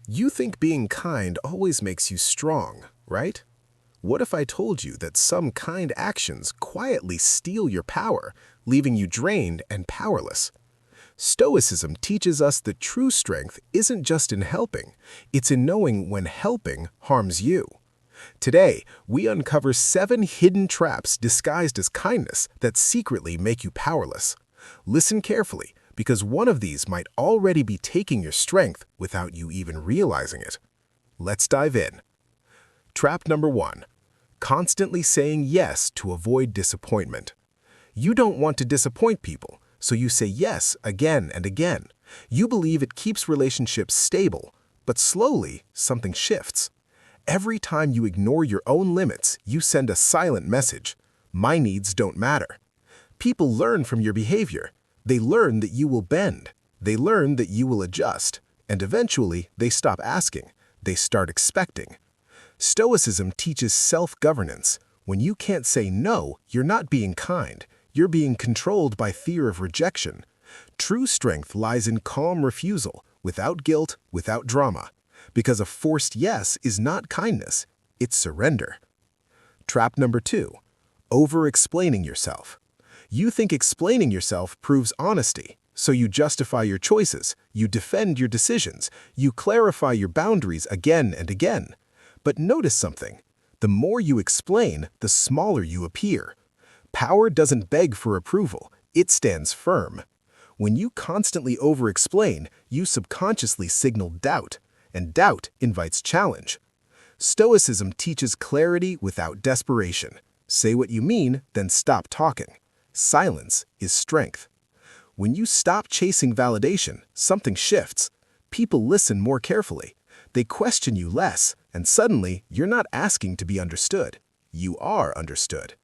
You think being kind always makes you strong, right? What if I told you that some kind actions quietly steal your power, leaving you drained and powerless? Stoicism teaches us that true strength isn't just in helping, it's in knowing when helping harms you. Today, we uncover 7 hidden traps disguised as kindness that secretly make you powerless. Listen carefully, because one of these might already be taking your strength without you even realizing it. Let's dive in. Trap number 1. Constantly saying yes to avoid disappointment. You don't want to disappoint people, so you say yes again and again. You believe it keeps relationships stable, but slowly something shifts. Every time you ignore your own limits, you send a silent message. My needs don't matter. People learn from your behavior. They learn that you will bend. They learn that you will adjust. And eventually, they stop asking. They start expecting. Stoicism teaches self-governance. When you can't say no, you're not being kind. You're being controlled by fear of rejection. True strength lies in calm refusal, without guilt, without drama. Because a forced yes is not kindness, it's surrender. Trap number 2. Over-explaining yourself. You think explaining yourself proves honesty, so you justify your choices, you defend your decisions, you clarify your boundaries again and again. But notice something. The more you explain, the smaller you appear. Power doesn't beg for approval, it stands firm. When you constantly over-explain, you subconsciously signal doubt, and doubt invites challenge. Stoicism teaches clarity without desperation. Say what you mean, then stop talking. Silence is strength. When you stop chasing validation, something shifts. People listen more carefully. They question you less, and suddenly you're not asking to be understood. You are understood.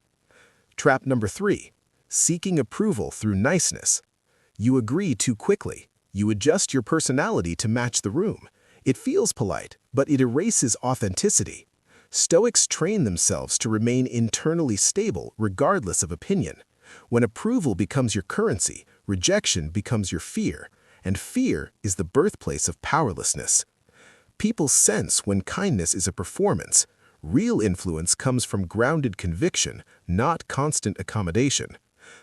Trap number 3. Seeking approval through niceness. You agree too quickly. You adjust your personality to match the room. It feels polite, but it erases authenticity. Stoics train themselves to remain internally stable regardless of opinion. When approval becomes your currency, rejection becomes your fear, and fear is the birthplace of powerlessness. People sense when kindness is a performance. Real influence comes from grounded conviction, not constant accommodation.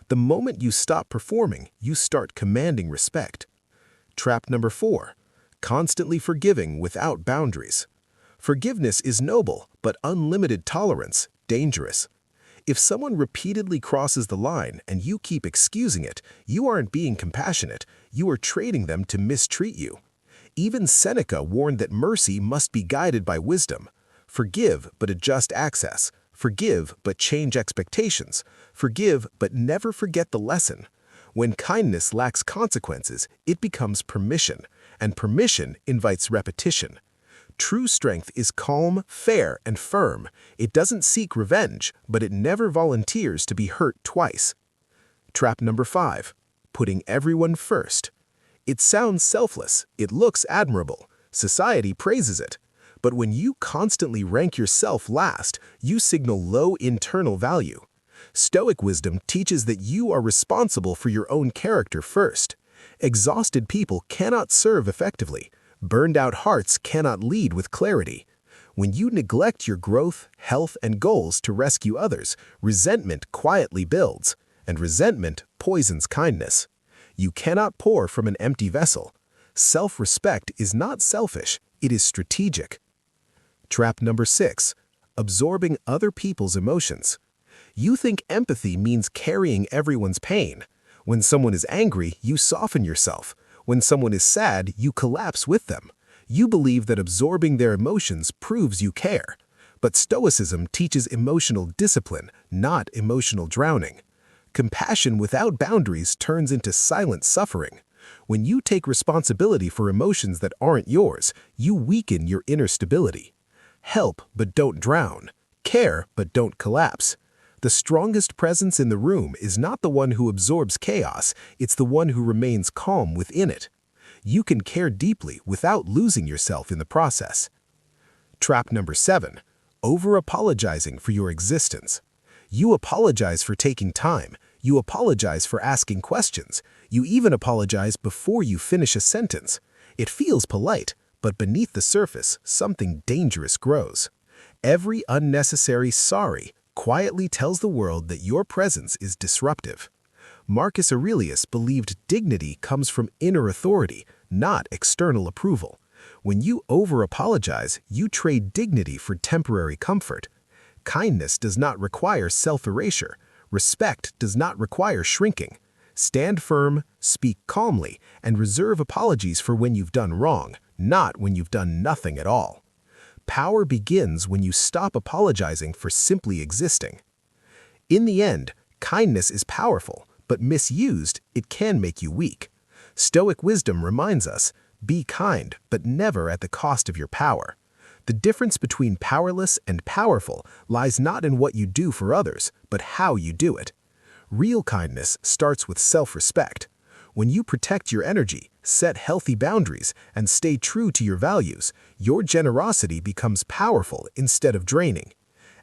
The moment you stop performing, you start commanding respect. Trap number 4. Constantly forgiving without boundaries. Forgiveness is noble, but unlimited tolerance, dangerous. If someone repeatedly crosses the line and you keep excusing it, you aren't being compassionate, you are training them to mistreat you. Even Seneca warned that mercy must be guided by wisdom. Forgive, but adjust access. Forgive, but change expectations. Forgive, but never forget the lesson. When kindness lacks consequences, it becomes permission, and permission invites repetition. True strength is calm, fair, and firm. It doesn't seek revenge, but it never volunteers to be hurt twice. Trap number 5. Putting everyone first. It sounds selfless, it looks admirable, society praises it. But when you constantly rank yourself last, you signal low internal value. Stoic wisdom teaches that you are responsible for your own character first. Exhausted people cannot serve effectively. Burned-out hearts cannot lead with clarity. When you neglect your growth, health, and goals to rescue others, resentment quietly builds, and resentment poisons kindness. You cannot pour from an empty vessel. Self-respect is not selfish, it is strategic. Trap number 6. Absorbing other people's emotions. You think empathy means carrying everyone's pain. When someone is angry, you soften yourself. When someone is sad, you collapse with them. You believe that absorbing their emotions proves you care. But Stoicism teaches emotional discipline, not emotional drowning. Compassion without boundaries turns into silent suffering. When you take responsibility for emotions that aren't yours, you weaken your inner stability. Help, but don't drown. Care, but don't collapse. The strongest presence in the room is not the one who absorbs chaos, it's the one who remains calm within it. You can care deeply without losing yourself in the process. Trap number 7. Over-apologizing for your existence. You apologize for taking time. You apologize for asking questions. You even apologize before you finish a sentence. It feels polite, But beneath the surface, something dangerous grows. Every unnecessary sorry quietly tells the world that your presence is disruptive. Marcus Aurelius believed dignity comes from inner authority, not external approval. When you over-apologize, you trade dignity for temporary comfort. Kindness does not require self-erasure. Respect does not require shrinking. Stand firm, speak calmly, and reserve apologies for when you've done wrong, not when you've done nothing at all. Power begins when you stop apologizing for simply existing. In the end, kindness is powerful, but misused, it can make you weak. Stoic wisdom reminds us, be kind, but never at the cost of your power. The difference between powerless and powerful lies not in what you do for others, but how you do it. Real kindness starts with self-respect. When you protect your energy, set healthy boundaries, and stay true to your values, your generosity becomes powerful instead of draining.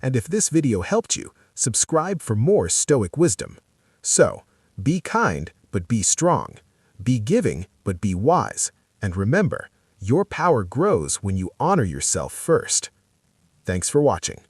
And if this video helped you, subscribe for more Stoic wisdom. So, be kind, but be strong. Be giving, but be wise. And remember, your power grows when you honor yourself first. Thanks for watching.